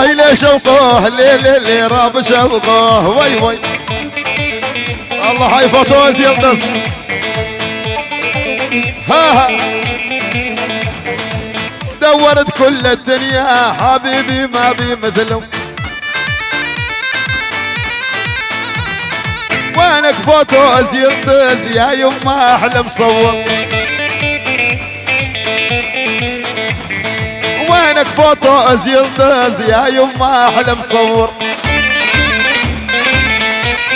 اي ليش شوقوه لي راب شوقوه وي وي الله هاي فوتوز يلدس ها دورت كل الدنيا حبيبي ما بي مثلهم وينك فوتوز يلدس يا يما احلى مصور وينك فوتوز يلدس يا يما احلى مصور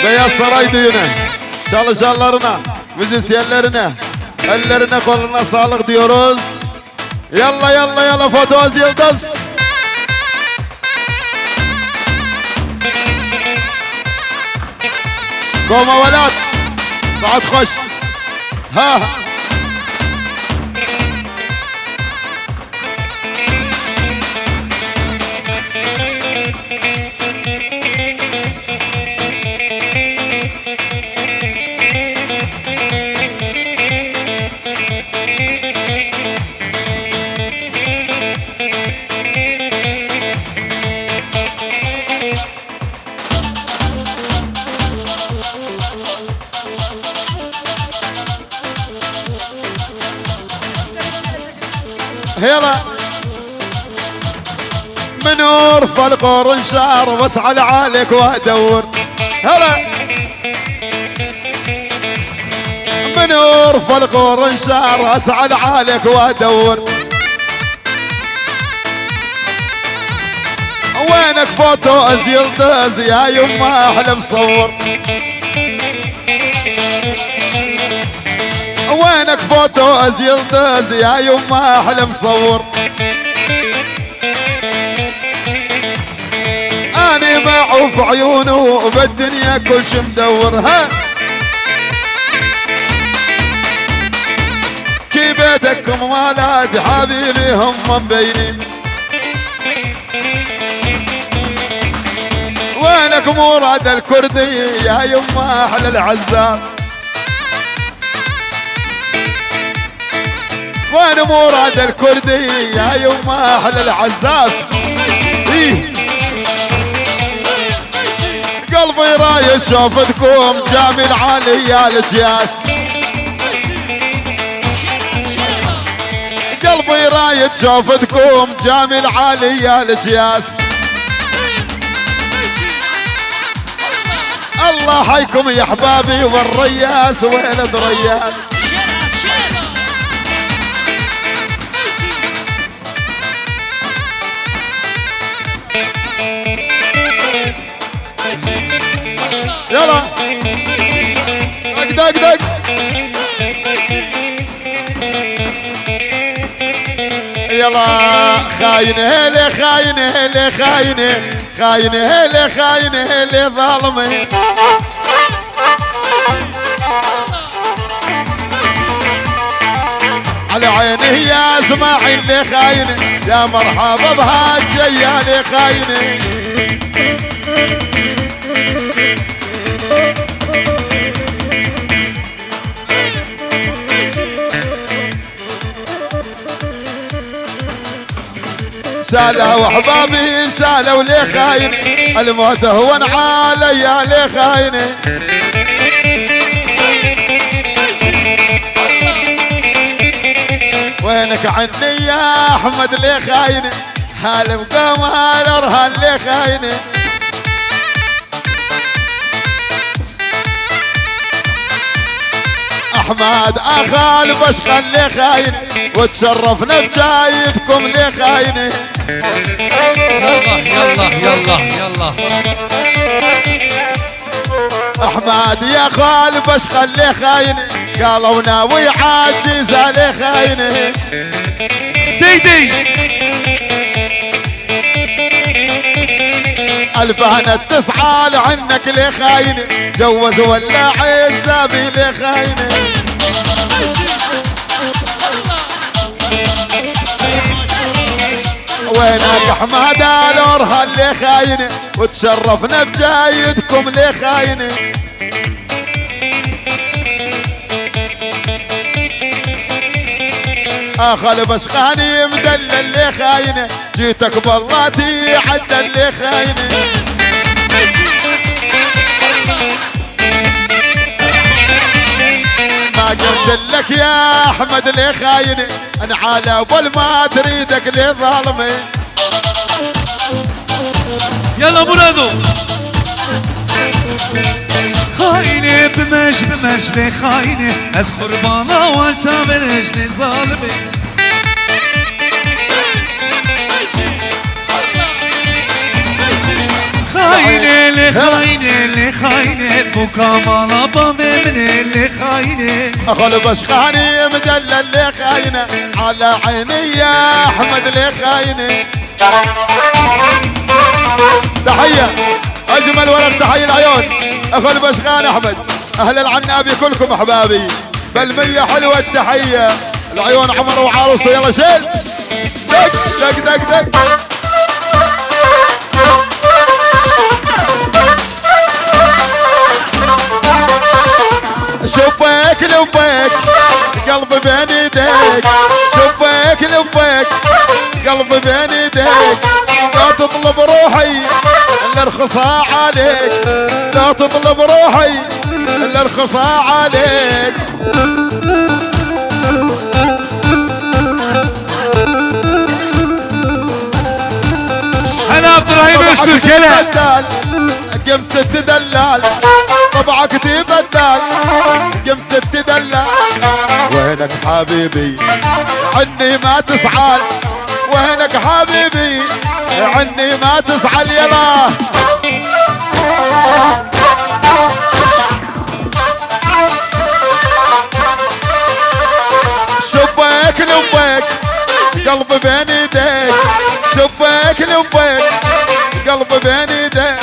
بيسر ايدينا ان شاء الله شالرنا بزيس يلرنا اللرنا كلنا صالح ديوروز يلا يلا يلا فوتوز يلدس قوموا ولاد صعد خش ها يلا منور فالقور انشار واسعى لعالك وادور هلا منور فالقور انشار اسعى لعالك وادور وينك فوتوز يلدز يا يما احلى مصور وينك فوتوز يلدز يا يما احلى مصور اني معه في عيونه وبالدنيا كل شي مدور ها كي بيتكم ولاد حبيبي هم مبينين وينك مراد الكردي يا يما احلى العزاب وين مراد الكردي يا يما احلى العزاف إيه؟ قلبي رايد شوفتكم جامل علي يا الجياس قلبي رايد شوفتكم جامل علي يا الجياس الله حيكم يا احبابي والرياس ولد رياس يلا دق دق دق يلا خاينه هلي خاينه هلي خاينه خاينه هلي خاينه هلي ظالمه على عينه يا اسماعيل اللي خاينه يا مرحبا بهالجيه اللي خاينه سالوا احبابي سالوا لي خاين الموت هون علي لي خاينه وينك عني يا احمد لي خاينه هالم قمر ارهن لي خاينه احمد اخال بشقى لي خاين وتشرفنا بجايتكم لي خاينه يلا يلا يلا احمد يا خال بشقى لي خاينه قالوا ناوي عاجزه لي خاينه ديدي البانة تسعى عنك لي خاينه جوز ولا عزابي لي خاينه وينك احمد الورها اللي خاينه وتشرفنا بجايدكم لي خاينه اخل بشقاني مدلل اللي خاينه جيتك بلاتي عدل اللي خاينه ما قلت لك يا احمد اللي خاينه انا على اول ما تريدك لي ظالمه يلا مرادو خاينه بمش لي خاينه از قربانا وشامرش لي ظالمه خاينه لي خاينه مكامله بامي من اللي خاينه اخل بشقاني مدلل اللي خاينه على عيني يا احمد اللي خاينه تحيه اجمل ولد تحيه العيون اخل بشقان احمد اهل العنابي كلكم احبابي بالمية حلوه التحيه العيون عمر وعروسته يلا شيل دق دق دق دق شوفك لبيك قلبي بين ايديك شوفك لبيك قلبي بين ايديك لا تطلب روحي الا رخصها عليك لا تطلب روحي الا رخصها عليك هلا عبد الرحيم استركنا قمت تدلل طبعك تبدل قمت تدلل وينك حبيبي عني ما تزعل وينك حبيبي عني ما تزعل يلا شبك لبيك قلبي بين ايديك شبك لبيك قلبي بين ايديك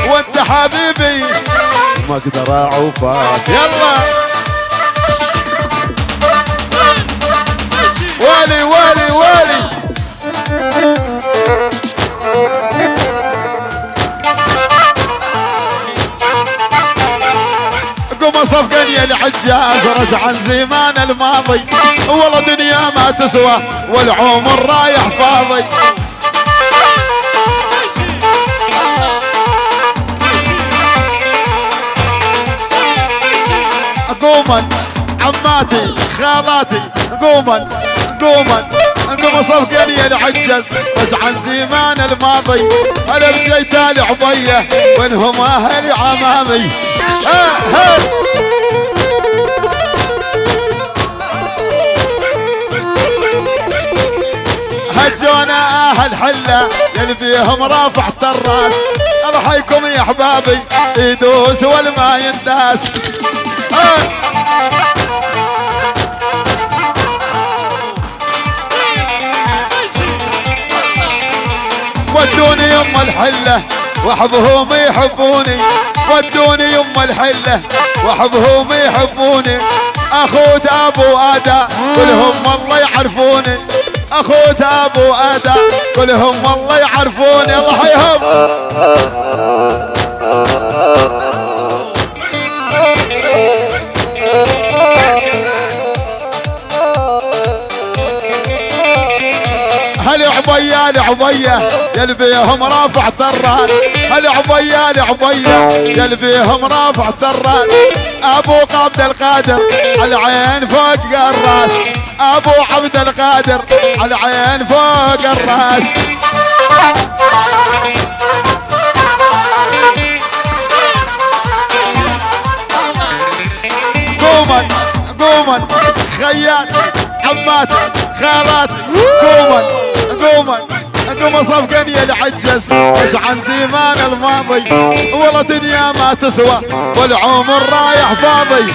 وانت حبيبي ما اقدر اعوفك يلا والي والي والي قوم صفقني يا العجاز رجع عن زمان الماضي والله دنيا ما تسوى والعمر رايح فاضي قوما عماتي خالاتي قوما قوما قوم صفقني يا العجز رجع عن زمان الماضي انا رجيت العبيه وانهم اهلي عمامي ها ها هجونا اهل حله اللي فيهم رافعت الراس ارحيكم يا احبابي يدوس والما ينداس ودوني يم الحله واحبهم يحبوني ودوني يم الحله واحبهم يحبوني اخوت ابو ادى كلهم والله يعرفوني اخوت ابو ادى كلهم والله يعرفوني الله يهم العبيه العبيه يل بيهم رافع طران العبيه العبيه يل بيهم رافع طران ابو عبد القادر على العين فوق الراس ابو عبد القادر على العين فوق الراس قوما قوما خيات عمات خالات قوما قوما قوم صفقني يا العجز عن زمان الماضي والله دنيا ما تسوى والعمر رايح فاضي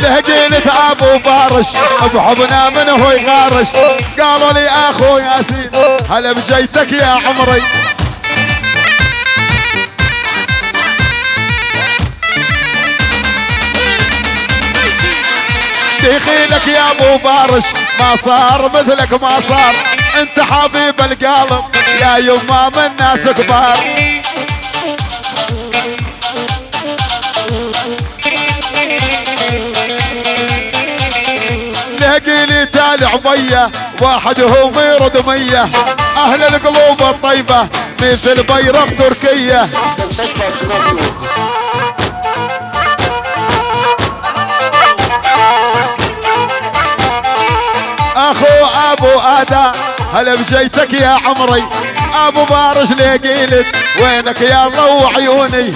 لهجينة ابو بارش بحبنا من هو يغارش قالوا لي اخو ياسين هلا بجيتك يا عمري دخيلك يا ابو بارش ما صار مثلك ما صار انت حبيب القلب يا يما من ناس كبار تلاقي لي تالي عبية واحدهم يرد 100 اهل القلوب الطيبة مثل بيرق تركية. اخو ابو ادم هلا بجيتك يا عمري ابو بارش لقيلت وينك يا ضو عيوني.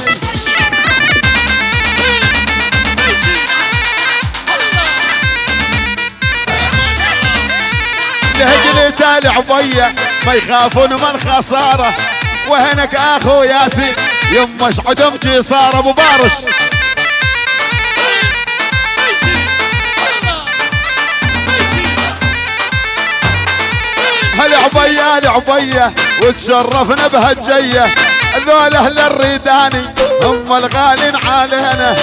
لهجلي تالي عبية ما يخافون من خسارة وهنك اخو ياسين يمش عدم جسار ابو بارش. هلا عبية لعبية وتشرفنا بهالجية ذول اهل الريداني هم الغالين علينا.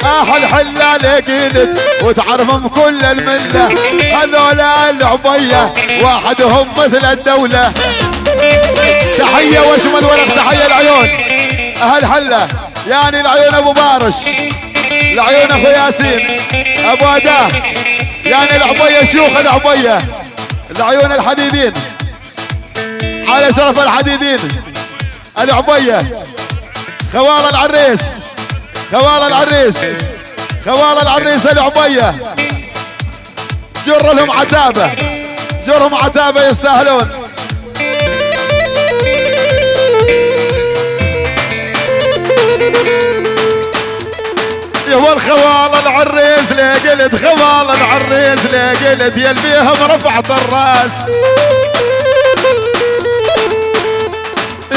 احل حلال قيلت وتعرفهم كل المله هذول العبيه واحدهم مثل الدوله. تحيه واشمل ورق تحيه العيون اهل حله يعني العيون ابو بارش العيون اخو ياسين ابو اداه يعني العبيه شيوخ العبيه العيون الحديدين على شرف الحديدين العبيه خوال العريس خوال العريس خوال العريس العبيه جر لهم عتابه جرهم عتابه يستاهلون. يهو الخوال العريس لقلت خوال العريس لقلت يلبيهم رفعت الراس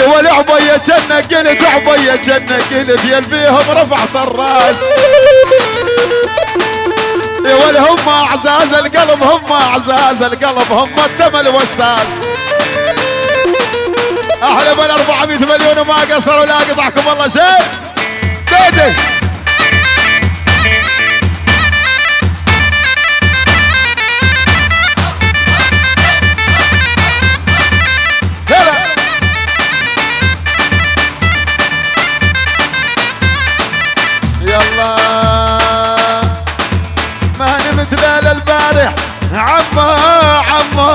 والعبية جنة قلت عبية جنة قلت يلبيهم رفعت الراس. والهم اعزاز القلب هم اعزاز القلب هم الدم الوساس. احلى من 400 مليون وما قصروا لا قطعكم الله شيء ديدي. ما نمت ليل البارح عمو عمو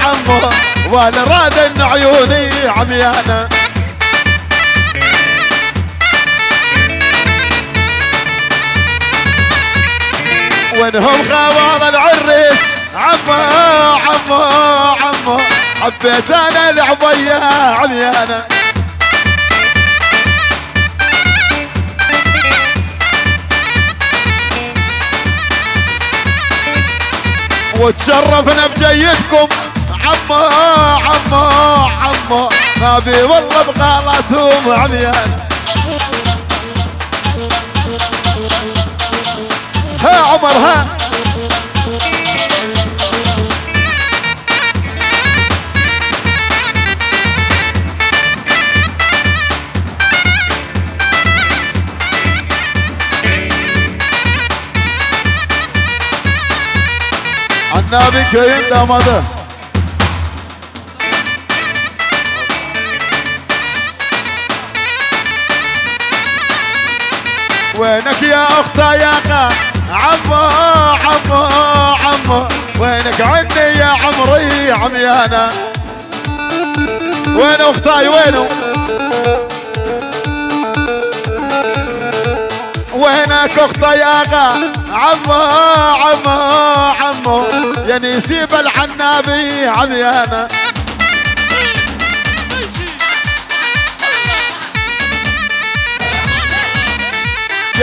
عمو ولا راد ان عيوني عميانه. وينهم خوال العريس عمو عمو عمو حبيت انا العبيه عميانه. وتشرفنا بجيتكم عمو عمو عمو ما بي والله بغالاتهم عميان. ها عمر ها النبي كريم دمده وينك يا اختي يا قا عمو عمو عمو وينك عني يا عمري عميانه. وين اختي وينه وينك اختي يا غا عمو عمو عمو يا نسيب العنابي عميانه.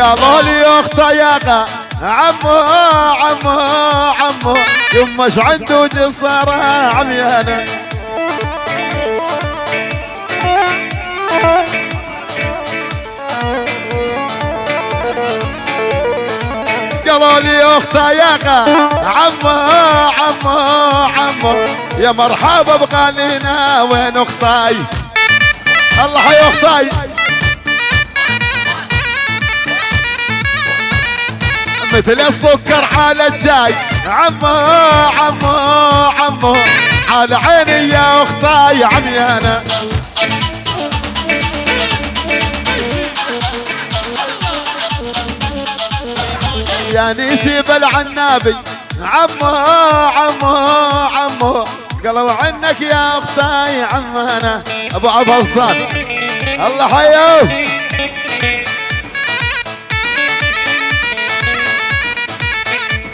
قالوا لي اختي يا غا عمو عمو عمو يمش عنده جساره عميانه. قالوا لي اختي يا غا عمو عمو عمو يا مرحبا بغالينا وين اختي الله حي اختي مثل السكر على الجاي عمو عمو عمو على عيني يا اختي عميانه. يا نسيب العنابي عمو عمو عمو قالوا عنك يا اختي عمانا ابو عبد الغلطان الله حيوه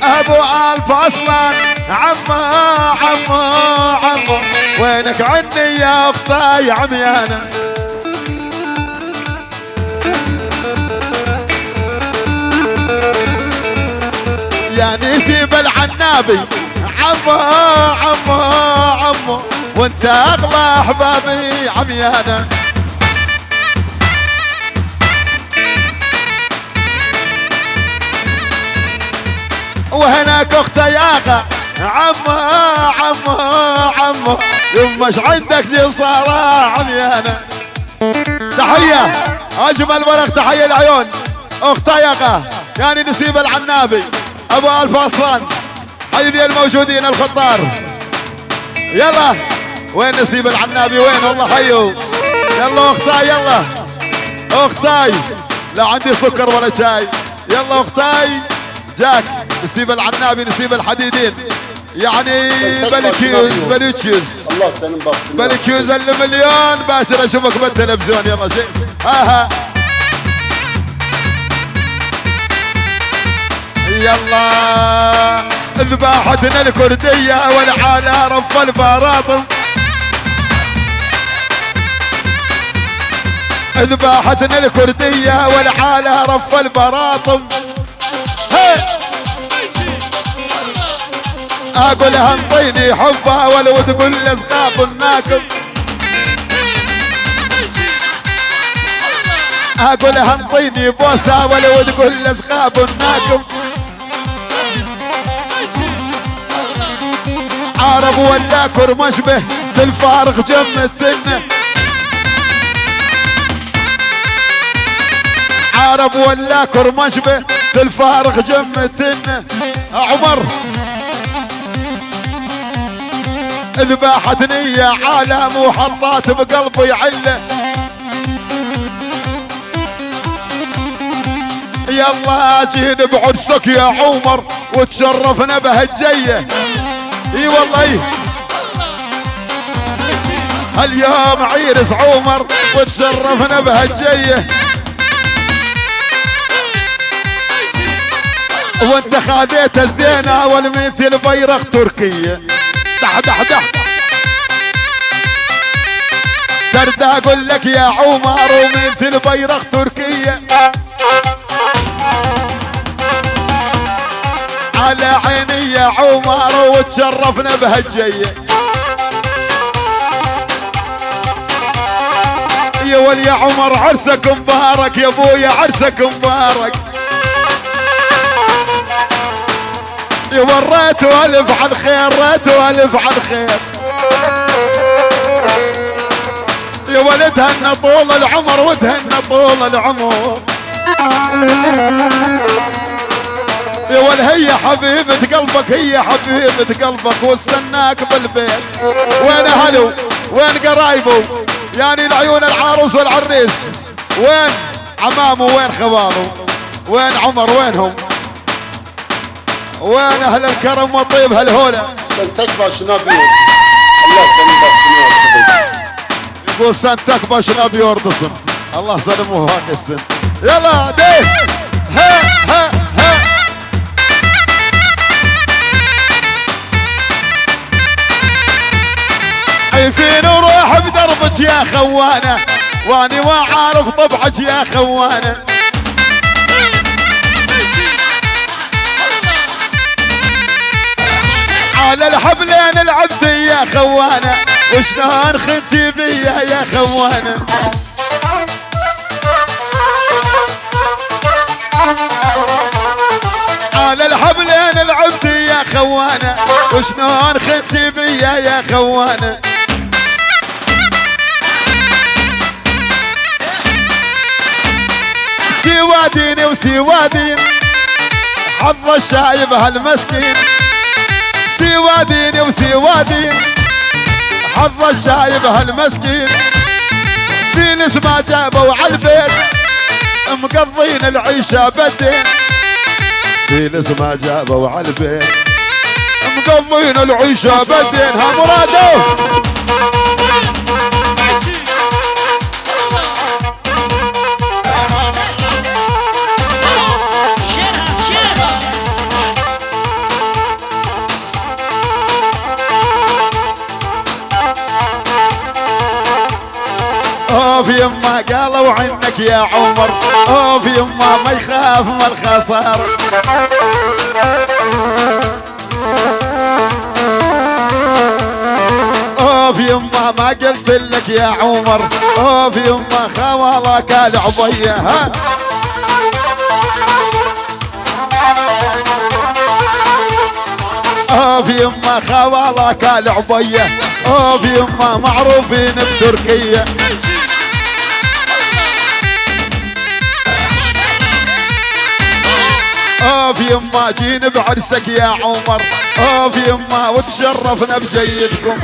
ابو الف اصلا عمو عمو عمو وينك عني يا اختي عميانا يا نسيب العنابي عمو عمو عمو وانت اغلى احبابي عميانا وهناك اخت ياغا عمو عمو عمو يمش عندك زي صارة عميانا تحية اجمل ورق تحية العيون اخت ياغا يعني نسيب العنابي ابو الف اصلان حبيبي الموجودين الخطار يلا وين نسيب العنابي وين والله حيو يلا اختاي يلا اختاي لا عندي سكر ولا شاي يلا اختاي جاك نسيب العنابي نسيب الحديدين يعني بلوتشيوز الله سلم بابك بلوتشيوز المليون باكر اشوفك بالتلفزيون يلا شيء ها يلا ذباحتنا الكردية والعالى رف البراطم ذباحتنا الكردية والعالى رف البراطم اقولها انطيني حبها ولو تقول لي سقاط الناكب اقولها انطيني بوسه ولو تقول لي سقاط الناكب عرب ولا كرمشبه بالفارق جم التنه عرب ولا كرمشبه بالفارق جم التنه عمر ذباحتني يا عالم وحطات بقلبي عله يلا جينا بعرسك يا عمر وتشرفنا بهالجيه اي والله اليوم عيرس عمر وتشرفنا بهالجيه وانت خذيت الزينه والمثل بيرق تركيه دح دح دح ترد اقول لك يا عمر ومثل بيرق تركيه على عيني يا عمر وتشرفنا بهالجيه يا ولي يا عمر عرسك مبارك يا ابويا عرسك مبارك يا وريت والف عن خير ريت والف عن خير يا ولد هنا طول العمر وتهنى طول العمر يا ول هي حبيبة قلبك هي حبيبة قلبك واستناك بالبيت وين اهله وين قرايبه يعني العيون العروس والعريس وين عمامه وين خواله وين عمر وينهم وين اهل الكرم والطيب هالهوله سنتك باشنا بيوردس الله سلم بابك يقول سنتك باشنا بيوردسن الله سلمه هاك السن يلا ديه ها ها ها عيفين وروح بدربك يا خوانه واني ما عارف طبعك يا خوانه على الحبلين العبد يا خوانه وشلون خنتي بيا يا خوانه على الحبلين العبد يا خوانه وشلون خنتي بيا يا خوانه سواديني وسوادين حظ الشايب هالمسكين سواديني وسوادين حظ الشايب هالمسكين في ناس ما جابوا عالبيت مقضين العيشة بدين في ناس ما جابوا على البيت مقضين العيشة بدينها مراده. اوف يما قالوا عنك يا عمر، اوف يما ما يخاف من الخسارة. اوف يما ما قلت لك يا عمر، اوف يما خوالك العبية. ها اوف يما خوالك العبية، اوف يما معروفين بتركيا. اوف يما جينا بعرسك يا عمر، اوف يما وتشرفنا بجيدكم.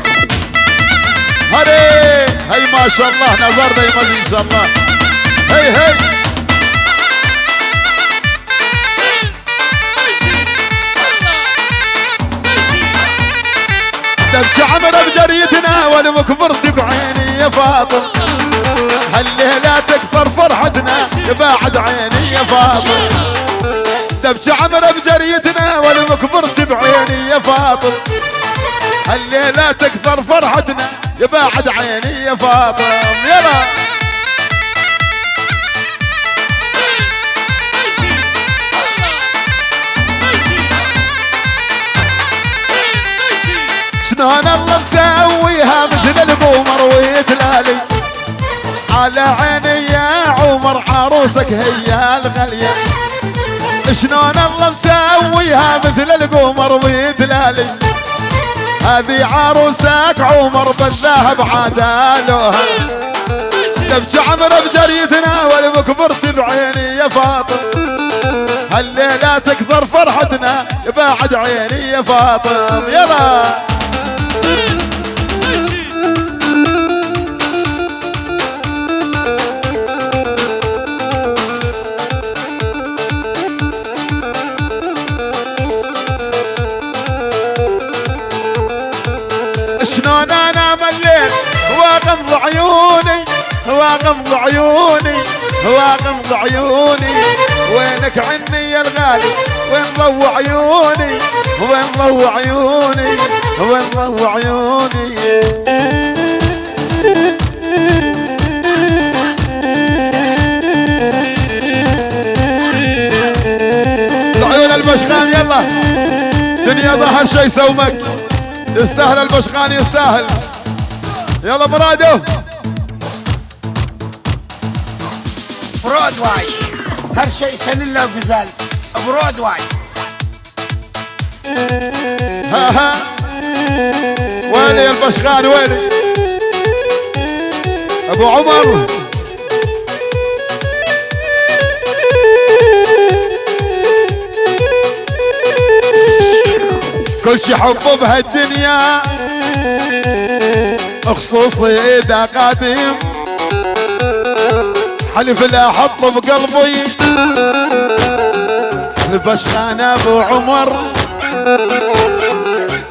هي ما شاء الله نظرنا يمز ان شاء الله. هي دبش عمر بجريتنا وانا كبرت بعيني يا فاطم، هالليلة تكثر فرحتنا بعد عيني يا فاطم. دبش عمر بجريتنا وانا كبرت بعيني يا فاطم، هالليلة تكثر فرحتنا بعد عيني يا فاطم. يلا شلون الله مسويها مثل القمر ويتلالي على عيني يا عمر، عروسك هي الغالية. شلون الله مسويها مثل القمر ويتلالي، هذه عروسك عمر بالذهب عدالوها. دبش عمر بجريتنا وانا كبرت بعيني يا فاطم، هالليلة تكثر فرحتنا بعد عيني يا فاطم. يلا شلون انا مليت واغمض عيوني، واغمض عيوني، واغمض عيوني، وينك عني يا الغالي، وين ضو عيوني، وين ضو عيوني، وين ضو عيوني. عيون البشقان يلا، دنيا ظهر شي سومك، يستاهل البشقان يستاهل. يلا مرادو برودواي هر شيء سنلا وغزال برودواي. ها ويلي البشقان ويلي ابو عمر. كل شي حب بهالدنيا خصوصي اذا قادم، حلف لا احط بقلبي البشقان ابو عمر.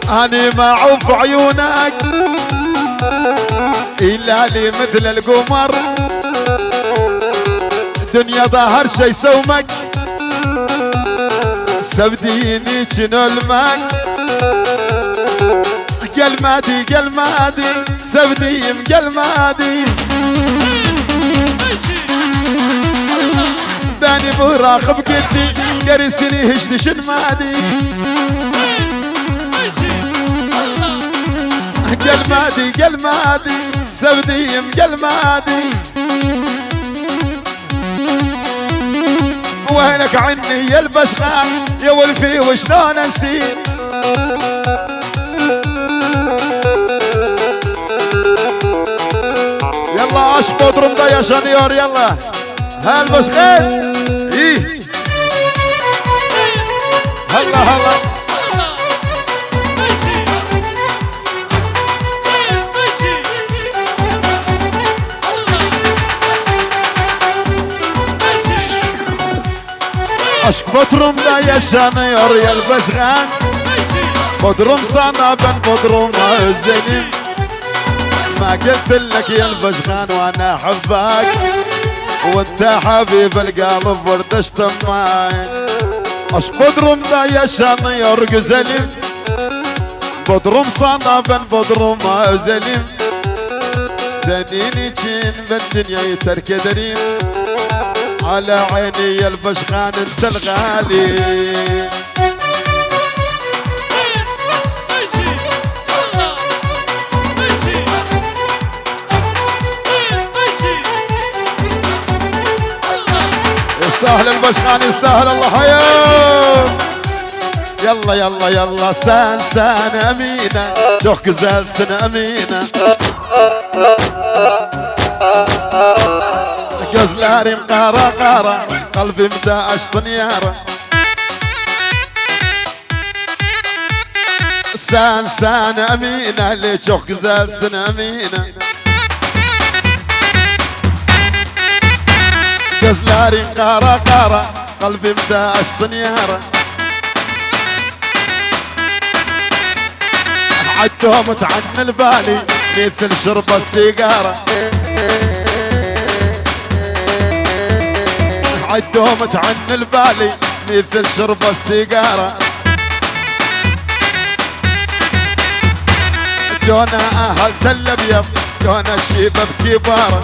اني ما اعوف عيونك الا لي مثل القمر، الدنيا ظاهر شي سومك سبديني شنو المك. قلمادي قلمادي سبديم قلمادي، باني براخ بقدي قرسني هشدش المادي. قلمادي قلمادي سبديم قلمادي، وينك عني يا البشقان يا ولفي وشلون انسيك. يلا اشبط رمضة يا شنيور يلا هالبشقان. ايه هلا هلا Aşk Bodrum'da yaşanıyor yel başkan. Bodrum sana ben Bodrum'a özelim. ما قلت لك يا البشخان وانا احبك وانت حبيب القلب وردشت معي. Aşk Bodrum'da yaşanıyor güzelim. Bodrum sana ben Bodrum'a özelim. Senin için ben dünyayı terk ederim. على عيني يا البشخان انت الغالي. يستاهل البشخان يستاهل الله حياه. يلا يلا يلا sen Emine. Çok güzelsin Emine. Gözlerin kara kara, kalbimde açtın yara. Sen Emine, çok güzelsin Emine. Gözlerin kara kara, kalbimde açtın yara. عدومت عن البالي مثل شرب السيجارة. عدومت عن البالي مثل شرب السيجارة. جونا أهل تل أبيض جونا الشباب كبارة.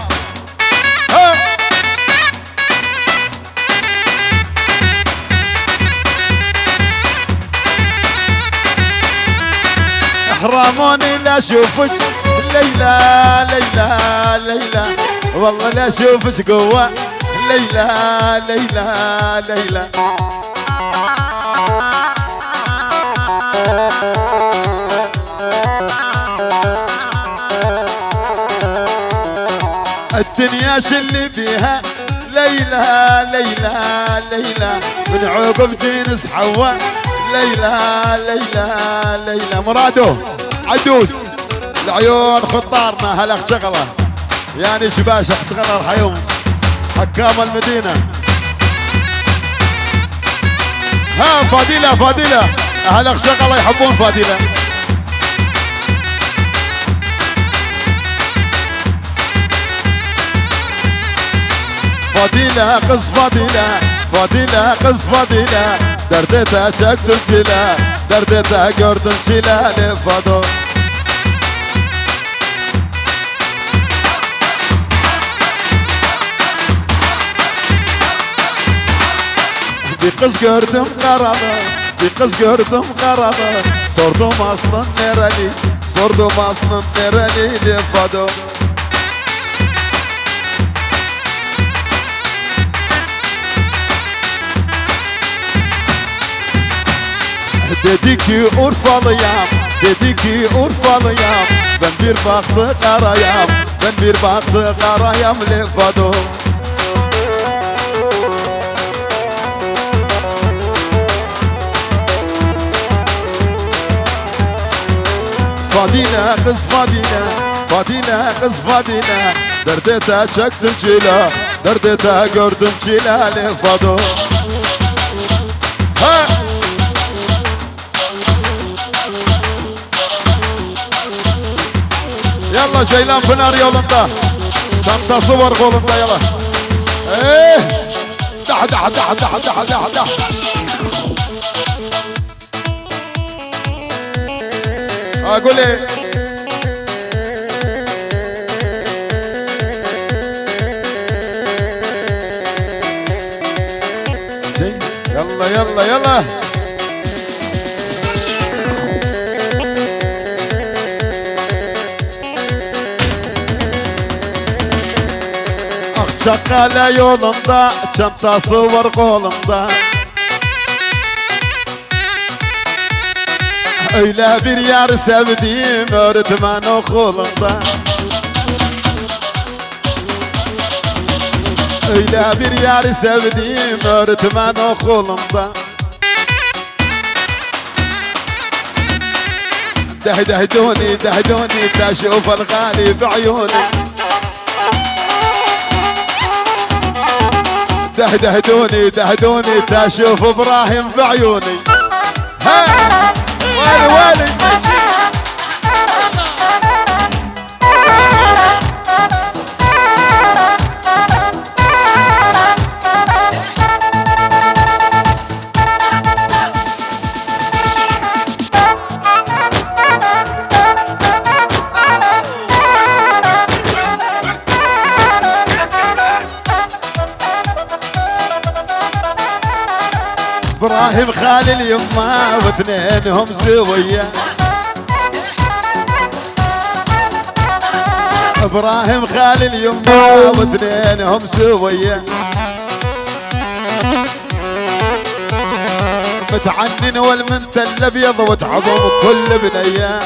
حراموني لا اشوفك ليلى ليلى ليلى. والله لا اشوفك قوة ليلى ليلى ليلى. الدنيا شلي فيها ليلى ليلى ليلى. من عقب جنس حواء ليلى ليلى ليلى. مرادو عدوس العيون خطارنا هلا شغله يعني شباشة شغله الحيوم حكام المدينة. ها فضيلة فضيلة هلا شغله يحبون فضيلة. فضيلة قص فضيلة فضيلة قص فضيلة. Derdete çektim çile, derdete gördüm çileli fado. Bir kız gördüm karalı, bir kız gördüm karalı. Sordum aslın nereli, sordum aslın nereli fado. Dedi ki Urfalıyam, dedi ki Urfalıyam. Ben bir baktı karayam, ben bir baktı karayam lefado. Fadile kız Fadile, Fadile kız Fadile. Derdete çektim çile, derdete gördüm çile lefado. Ha! Yalla Ceylan Pınar yolunda. Çantası var kolunda yalla. Dah dah dah dah dah dah dah. Agule. Yalla yalla yalla. Çakkale yolunda çantası var kolunda. Öyle bir yar sevdiğim öğretmen okulunda. Öyle bir yar sevdiğim öğretmen okulunda. دهدوني دهدوني تشوف الغالي بعيوني. دهدوني دهدوني تشوف ابراهيم بعيوني. ها ويلي ويلي ابراهيم خالي اليمه واثنينهم سويه. ابراهيم خالي اليمه واثنينهم سويه. متعنن والمنت الابيض وتعظم كل بنيه.